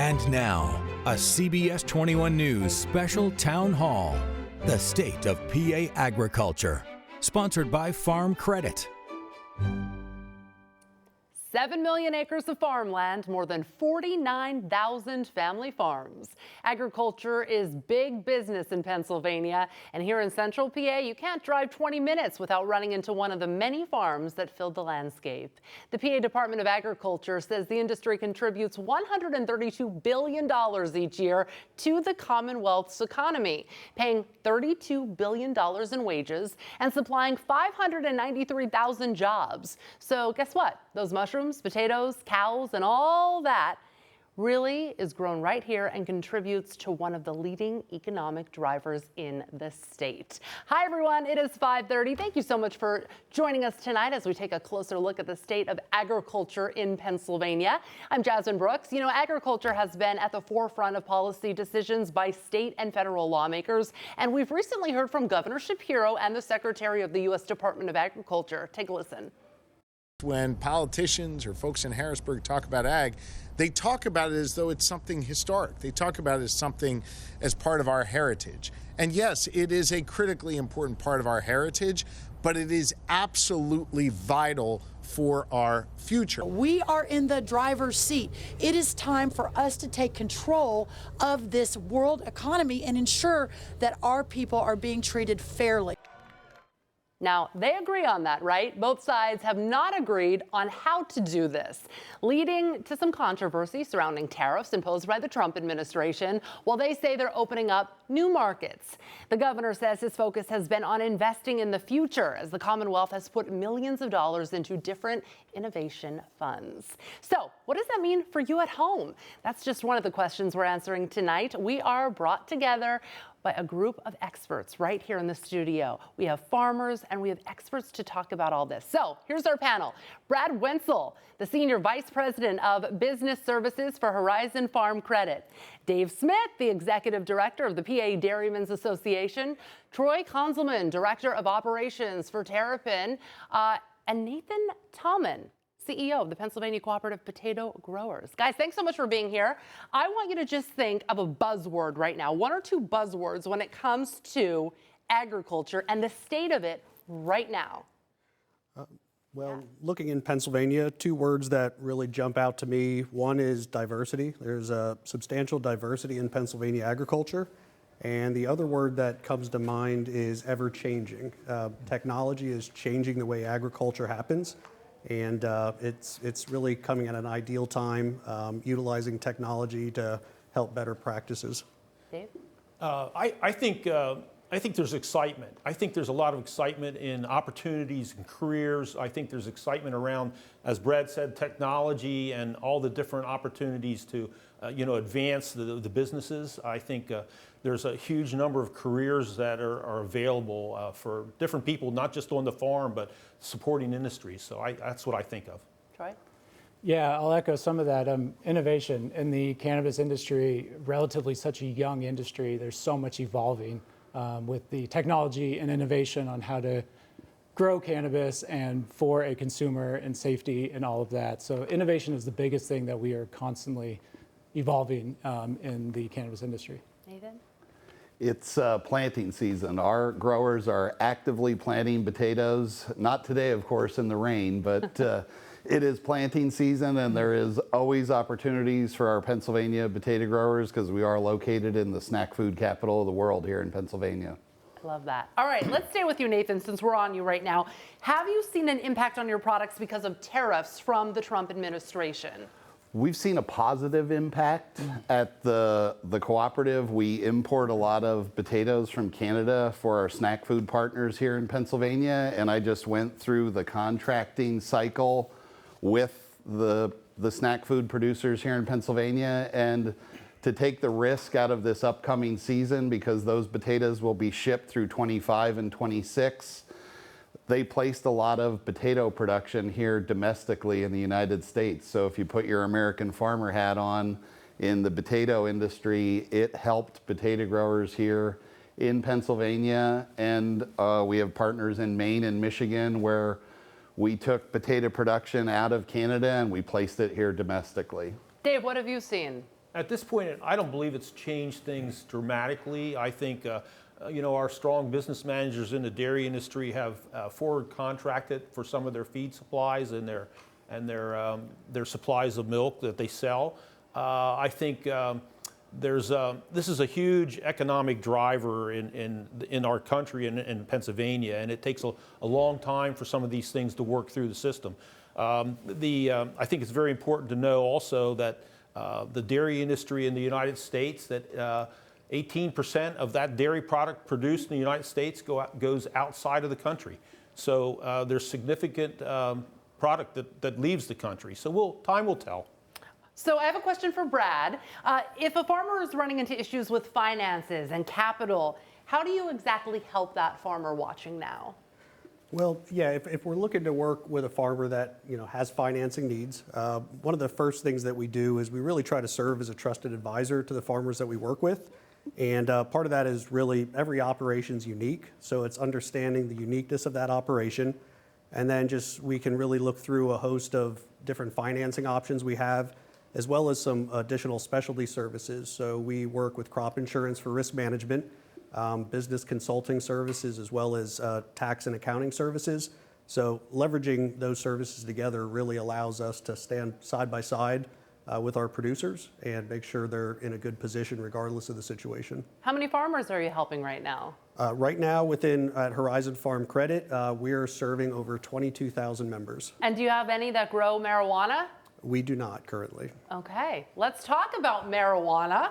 And now, a CBS 21 News special town hall. The state of PA agriculture. Sponsored by Farm Credit. 7 million acres of farmland, more than 49,000 family farms. Agriculture is big business in Pennsylvania, and here in central PA, you can't drive 20 minutes without running into one of the many farms that filled the landscape. The PA Department of Agriculture says the industry contributes $132 billion each year to the Commonwealth's economy, paying $32 billion in wages and supplying 593,000 jobs. So guess what? Those mushrooms, potatoes, cows, and all that really is grown right here and contributes to one of the leading economic drivers in the state. Hi, everyone. It is 5:30. Thank you so much for joining us tonight as we take a closer look at the state of agriculture in Pennsylvania. I'm Jasmine Brooks. You know, agriculture has been at the forefront of policy decisions by state and federal lawmakers, and we've recently heard from Governor Shapiro and the Secretary of the U.S. Department of Agriculture. Take a listen. When politicians or folks in Harrisburg talk about ag, they talk about it as though it's something historic. They talk about it as something as part of our heritage. And yes, it is a critically important part of our heritage, but it is absolutely vital for our future. We are in the driver's seat. It is time for us to take control of this world economy and ensure that our people are being treated fairly. Now, they agree on that, right? Both sides have not agreed on how to do this, leading to some controversy surrounding tariffs imposed by the Trump administration, while they say they're opening up new markets. The governor says his focus has been on investing in the future as the Commonwealth has put millions of dollars into different innovation funds. So, what does that mean for you at home? That's just one of the questions we're answering tonight. We are brought together by a group of experts right here in the studio. We have farmers and we have experts to talk about all this. So here's our panel. Brad Wenzel, the Senior Vice President of Business Services for Horizon Farm Credit. Dave Smith, the Executive Director of the PA Dairymen's Association. Troy Konzelman, Director of Operations for Terrapin. And Nathan Tallman, CEO of the Pennsylvania Cooperative Potato Growers. Guys, thanks so much for being here. I want you to just think of a buzzword right now, one or two buzzwords when it comes to agriculture and the state of it right now. Looking in Pennsylvania, two words that really jump out to me. One is diversity. There's a substantial diversity in Pennsylvania agriculture. And the other word that comes to mind is ever-changing. Technology is changing the way agriculture happens. And it's really coming at an ideal time, utilizing technology to help better practices. Dave? I think there's excitement. I think there's a lot of excitement in opportunities and careers. I think there's excitement around, as Brad said, technology and all the different opportunities to advance the businesses. I think there's a huge number of careers that are available for different people, not just on the farm, but supporting industries. So that's what I think of. Troy? Yeah, I'll echo some of that. Innovation in the cannabis industry, relatively such a young industry, there's so much evolving with the technology and innovation on how to grow cannabis and for a consumer and safety and all of that. So innovation is the biggest thing that we are constantly evolving in the cannabis industry. Nathan? It's planting season. Our growers are actively planting potatoes. Not today, of course, in the rain, but it is planting season, and there is always opportunities for our Pennsylvania potato growers because we are located in the snack food capital of the world here in Pennsylvania. I love that. All right, let's stay with you, Nathan, since we're on you right now. Have you seen an impact on your products because of tariffs from the Trump administration? We've seen a positive impact at the cooperative. We import a lot of potatoes from Canada for our snack food partners here in Pennsylvania, and I just went through the contracting cycle with the snack food producers here in Pennsylvania, and to take the risk out of this upcoming season, because those potatoes will be shipped through 25 and 26. They placed a lot of potato production here domestically in the United States. So if you put your American farmer hat on in the potato industry, it helped potato growers here in Pennsylvania. And we have partners in Maine and Michigan where we took potato production out of Canada and we placed it here domestically. Dave, what have you seen? At this point, I don't believe it's changed things dramatically. I think, our strong business managers in the dairy industry have forward contracted for some of their feed supplies and their supplies of milk that they sell. I think this is a huge economic driver in our country and in Pennsylvania, and it takes a long time for some of these things to work through the system. I think it's very important to know also that the dairy industry in the United States, that 18% of that dairy product produced in the United States goes outside of the country. So there's significant product that leaves the country. So time will tell. So I have a question for Brad. If a farmer is running into issues with finances and capital, how do you exactly help that farmer watching now? Well, yeah, if we're looking to work with a farmer that has financing needs, one of the first things that we do is we really try to serve as a trusted advisor to the farmers that we work with. And part of that is really every operation's unique, so it's understanding the uniqueness of that operation. And then we can really look through a host of different financing options we have, as well as some additional specialty services. So we work with crop insurance for risk management, business consulting services, as well as tax and accounting services. So leveraging those services together really allows us to stand side by side with our producers and make sure they're in a good position regardless of the situation. How many farmers are you helping right now? Right now at Horizon Farm Credit, we're serving over 22,000 members. And do you have any that grow marijuana? We do not currently. Okay, let's talk about marijuana.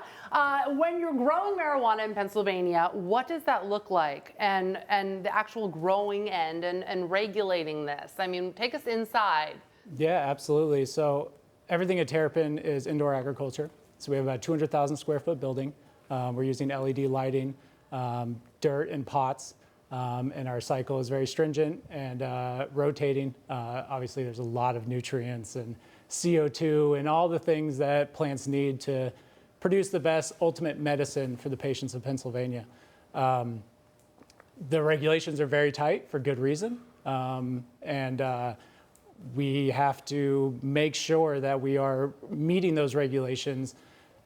When you're growing marijuana in Pennsylvania, what does that look like? And the actual growing end and regulating this? I mean, take us inside. Yeah, absolutely. So everything at Terrapin is indoor agriculture. So we have about a 200,000 square foot building. We're using LED lighting, dirt and pots. And our cycle is very stringent and rotating. Obviously, there's a lot of nutrients and CO2 and all the things that plants need to produce the best ultimate medicine for the patients of Pennsylvania. The regulations are very tight for good reason. We have to make sure that we are meeting those regulations,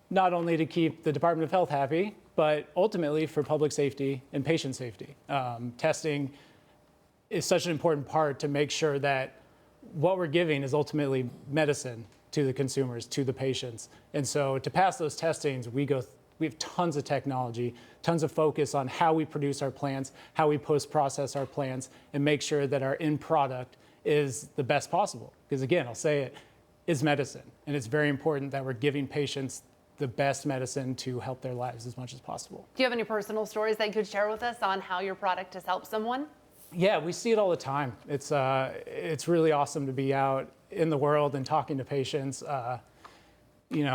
not only to keep the Department of Health happy, but ultimately for public safety and patient safety. Testing is such an important part to make sure that what we're giving is ultimately medicine to the consumers, to the patients. And so to pass those testings, we have tons of technology, tons of focus on how we produce our plants, how we post-process our plants, and make sure that our end product is the best possible. Because again, I'll say it, is medicine. And it's very important that we're giving patients the best medicine to help their lives as much as possible. Do you have any personal stories that you could share with us on how your product has helped someone? Yeah, we see it all the time. It's really awesome to be out in the world and talking to patients. We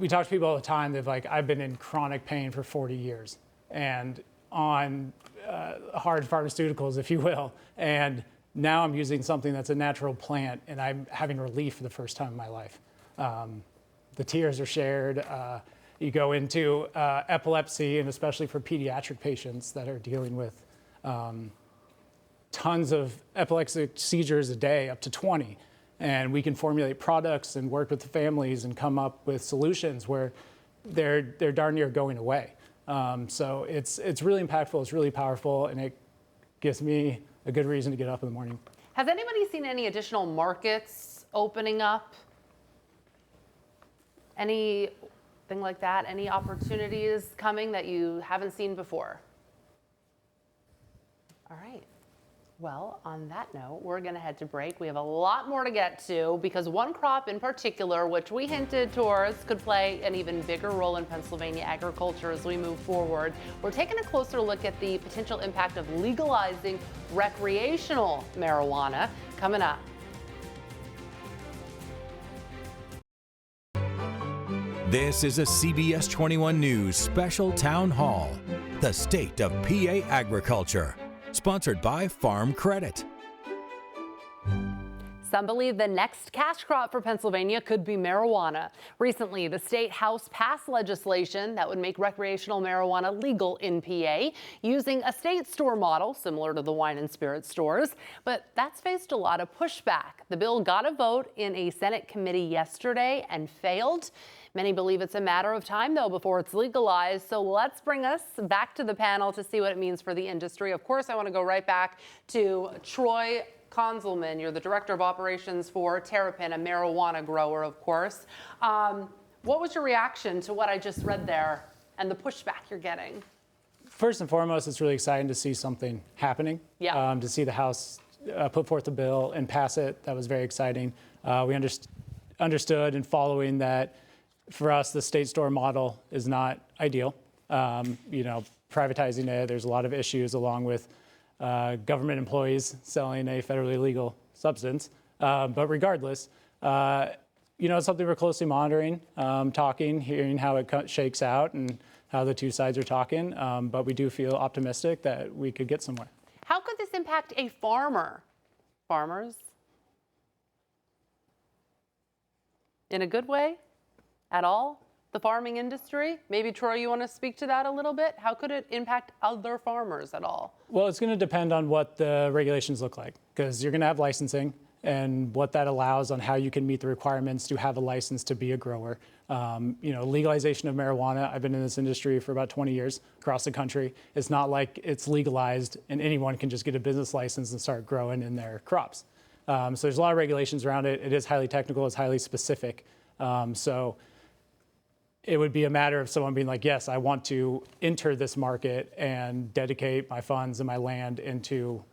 talk to people all the time. They're like, I've been in chronic pain for 40 years and on hard pharmaceuticals, if you will. And now I'm using something that's a natural plant and I'm having relief for the first time in my life. The tears are shared. You go into epilepsy, and especially for pediatric patients that are dealing with tons of epileptic seizures a day, up to 20. And we can formulate products and work with the families and come up with solutions where they're darn near going away. So it's really impactful, it's really powerful, and it gives me a good reason to get up in the morning. Has anybody seen any additional markets opening up? Anything like that? Any opportunities coming that you haven't seen before? All right. Well, on that note, we're going to head to break. We have a lot more to get to because one crop in particular, which we hinted towards, could play an even bigger role in Pennsylvania agriculture as we move forward. We're taking a closer look at the potential impact of legalizing recreational marijuana coming up. This is a CBS 21 News special town hall, the state of PA agriculture. Sponsored by Farm Credit. Some believe the next cash crop for Pennsylvania could be marijuana. Recently, the state house passed legislation that would make recreational marijuana legal in PA using a state store model similar to the wine and spirit stores. But that's faced a lot of pushback. The bill got a vote in a Senate committee yesterday and failed. Many believe it's a matter of time, though, before it's legalized. So let's bring us back to the panel to see what it means for the industry. Of course, I want to go right back to Troy Konzelman. You're the director of operations for Terrapin, a marijuana grower, of course. What was your reaction to what I just read there and the pushback you're getting? First and foremost, it's really exciting to see something happening. Yeah. To see the House put forth a bill and pass it, that was very exciting. We understood in following that for us, the state store model is not ideal. Privatizing it, there's a lot of issues along with government employees selling a federally legal substance. But regardless, it's something we're closely monitoring, talking, hearing how it shakes out and how the two sides are talking. But we do feel optimistic that we could get somewhere. How could this impact a farmer? Farmers? In a good way? At all? The farming industry? Maybe, Troy, you want to speak to that a little bit? How could it impact other farmers at all? Well, it's going to depend on what the regulations look like, because you're going to have licensing and what that allows on how you can meet the requirements to have a license to be a grower. Legalization of marijuana, I've been in this industry for about 20 years across the country. It's not like it's legalized and anyone can just get a business license and start growing in their crops. So there's a lot of regulations around it. It is highly technical, it's highly specific. So it would be a matter of someone being like, yes, I want to enter this market and dedicate my funds and my land into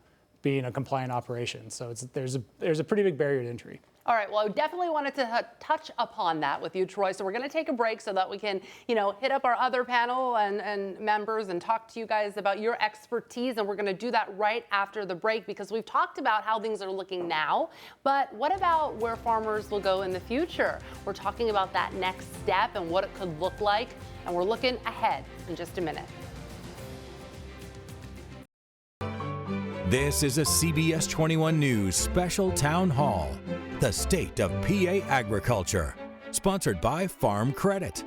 being a compliant operation. So there's a pretty big barrier to entry. All right, well, I definitely wanted to touch upon that with you, Troy. So we're going to take a break so that we can, hit up our other panel and members and talk to you guys about your expertise. And we're going to do that right after the break because we've talked about how things are looking now. But what about where farmers will go in the future? We're talking about that next step and what it could look like. And we're looking ahead in just a minute. This is a CBS 21 News special town hall. The state of PA agriculture. Sponsored by Farm Credit.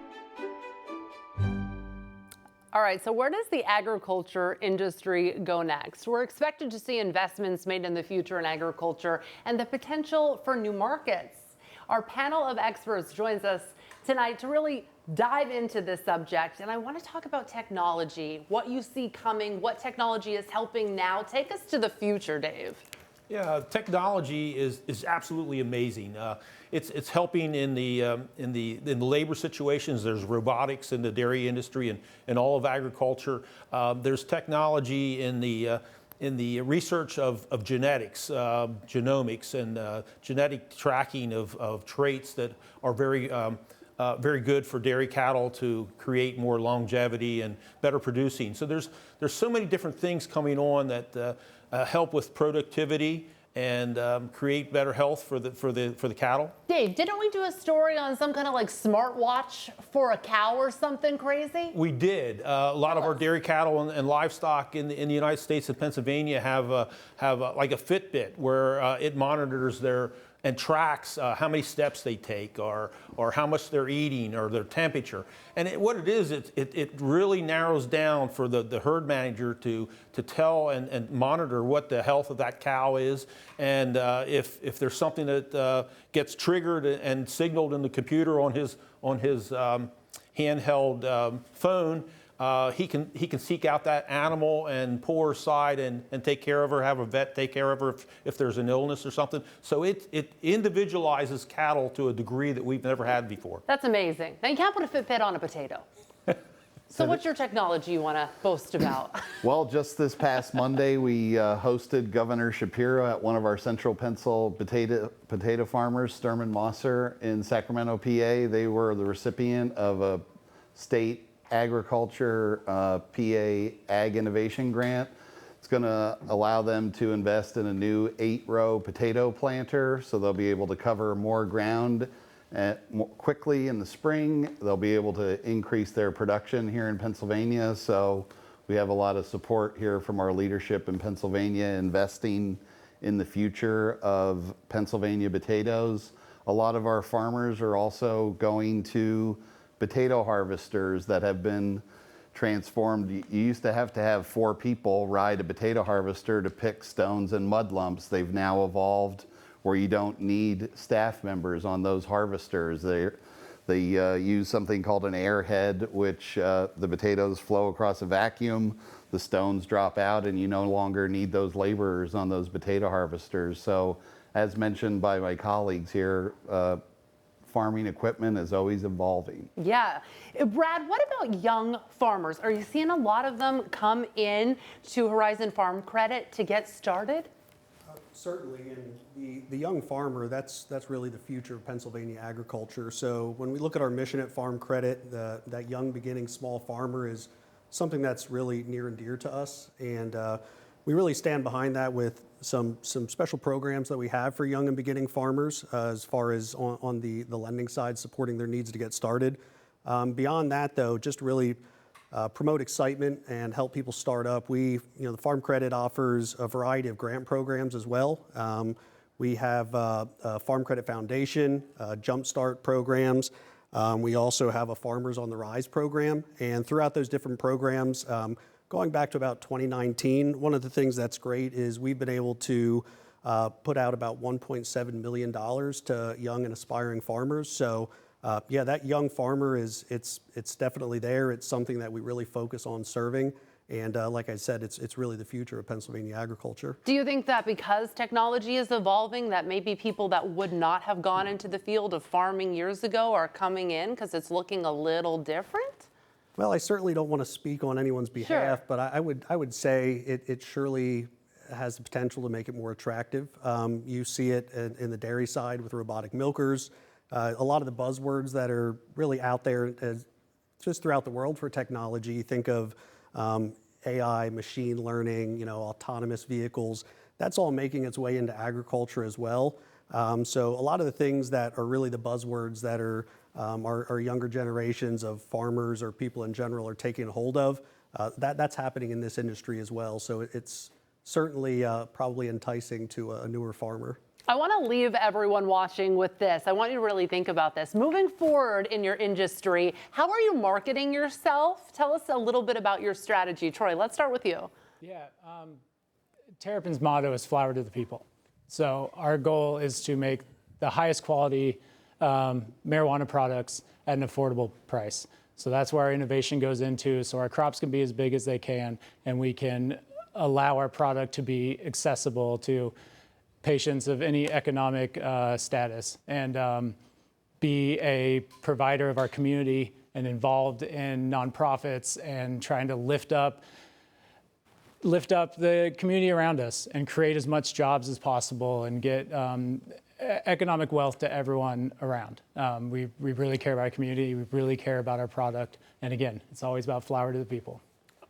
All right, so where does the agriculture industry go next? We're expected to see investments made in the future in agriculture and the potential for new markets. Our panel of experts joins us tonight to really dive into this subject. And I want to talk about technology, what you see coming, what technology is helping now. Take us to the future, Dave. Yeah, technology is absolutely amazing. It's helping in the labor situations. There's robotics in the dairy industry and all of agriculture. There's technology in the research of genetics, genomics, and genetic tracking of traits that are very good for dairy cattle to create more longevity and better producing. So there's so many different things coming on that help with productivity and create better health for the cattle. Dave, didn't we do a story on some kind of like smartwatch for a cow or something crazy? We did. A lot of our dairy cattle and livestock in the United States and Pennsylvania have like a Fitbit where it monitors their and tracks how many steps they take or how much they're eating or their temperature. And what it is, it really narrows down for the herd manager to tell and monitor what the health of that cow is. And if there's something that gets triggered and signaled in the computer on his handheld phone, he can seek out that animal and pull her aside and take care of her, have a vet take care of her if there's an illness or something. So it individualizes cattle to a degree that we've never had before. That's amazing. Now you can't put a Fitbit on a potato. So what's your technology you want to boast about? Well, just this past Monday, we hosted Governor Shapiro at one of our Central Pennsylvania potato farmers, Sturman Mosser in Sacramento, PA. They were the recipient of a state agriculture PA Ag Innovation Grant. It's going to allow them to invest in a new 8-row potato planter, so they'll be able to cover more ground more quickly in the spring. They'll be able to increase their production here in Pennsylvania. So we have a lot of support here from our leadership in Pennsylvania investing in the future of Pennsylvania potatoes. A lot of our farmers are also going to potato harvesters that have been transformed. You used to have 4 people ride a potato harvester to pick stones and mud lumps. They've now evolved where you don't need staff members on those harvesters. They use something called an airhead, which the potatoes flow across a vacuum, the stones drop out, and you no longer need those laborers on those potato harvesters. So, as mentioned by my colleagues here, farming equipment is always evolving. Yeah. Brad, what about young farmers? Are you seeing a lot of them come in to Horizon Farm Credit to get started? Certainly, and the young farmer, that's really the future of Pennsylvania agriculture. So when we look at our mission at Farm Credit, that young beginning small farmer is something that's really near and dear to us. And we really stand behind that with some special programs that we have for young and beginning farmers as far as on the lending side, supporting their needs to get started. Beyond that, though, just really promote excitement and help people start up. The Farm Credit offers a variety of grant programs as well. We have a Farm Credit Foundation, Jumpstart programs. We also have a Farmers on the Rise program. And throughout those different programs, going back to about 2019, one of the things that's great is we've been able to put out about $1.7 million to young and aspiring farmers. So yeah, that young farmer it's definitely there. It's something that we really focus on serving. And like I said, it's really the future of Pennsylvania agriculture. Do you think that because technology is evolving, that maybe people that would not have gone into the field of farming years ago are coming in because it's looking a little different? Well, I certainly don't want to speak on anyone's behalf, Sure. but I would say it surely has the potential to make it more attractive. You see it in the dairy side with robotic milkers. A lot of the buzzwords that are really out there just throughout the world for technology. Think of AI, machine learning, autonomous vehicles. That's all making its way into agriculture as well. So a lot of the things that are really the buzzwords that are our younger generations of farmers or people in general are taking hold of, that's happening in this industry as well. So it's certainly probably enticing to a newer farmer. I want to leave everyone watching with this. I want you to really think about this. Moving forward in your industry, how are you marketing yourself? Tell us a little bit about your strategy. Troy, let's start with you. Yeah, Terrapin's motto is flower to the people. So our goal is to make the highest quality marijuana products at an affordable price. So that's where our innovation goes into. So our crops can be as big as they can, and we can allow our product to be accessible to patients of any economic status, and be a provider of our community and involved in nonprofits and trying to lift up the community around us and create as much jobs as possible and get economic wealth to everyone around. We really care about our community. We really care about our product. And again, it's always about flower to the people.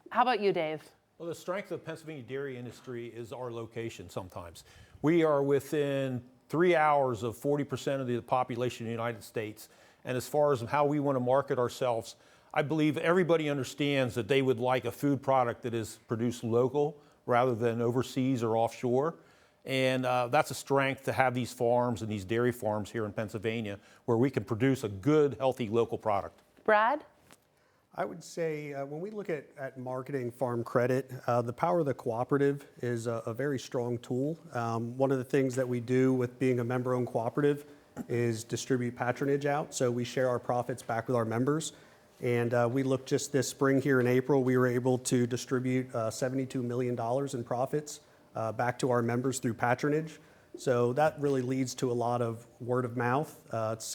How about you, Dave? Well, the strength of the Pennsylvania dairy industry is our location sometimes. We are within 3 hours of 40% of the population in the United States. And as far as how we want to market ourselves, I believe everybody understands that they would like a food product that is produced local rather than overseas or offshore. And that's a strength to have these farms and these dairy farms here in Pennsylvania where we can produce a good, healthy local product. Brad? I would say when we look at marketing Farm Credit, the power of the cooperative is a very strong tool. One of the things that we do with being a member-owned cooperative is distribute patronage out. So we share our profits back with our members. And we looked just this spring here in April, we were able to distribute $72 million in profits back to our members through patronage. So that really leads to a lot of word of mouth.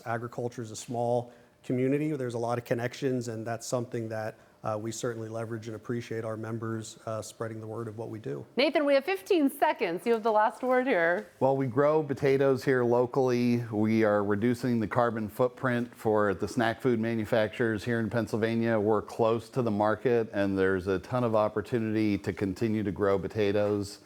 Agriculture is a small community. There's a lot of connections, and that's something that we certainly leverage and appreciate our members spreading the word of what we do. Nathan, we have 15 seconds. You have the last word here. Well, we grow potatoes here locally. We are reducing the carbon footprint for the snack food manufacturers here in Pennsylvania. We're close to the market, and there's a ton of opportunity to continue to grow potatoes,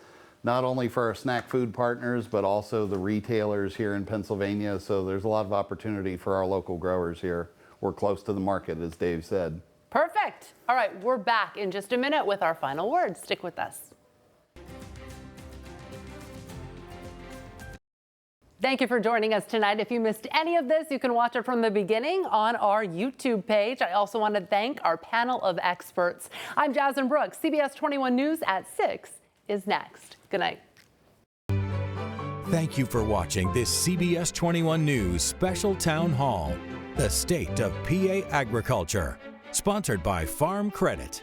not only for our snack food partners, but also the retailers here in Pennsylvania. So there's a lot of opportunity for our local growers here. We're close to the market, as Dave said. Perfect. All right, we're back in just a minute with our final words. Stick with us. Thank you for joining us tonight. If you missed any of this, you can watch it from the beginning on our YouTube page. I also want to thank our panel of experts. I'm Jasmine Brooks. CBS 21 News at 6 is next. Good night. Thank you for watching this CBS 21 News Special Town Hall, the state of PA agriculture, sponsored by Farm Credit.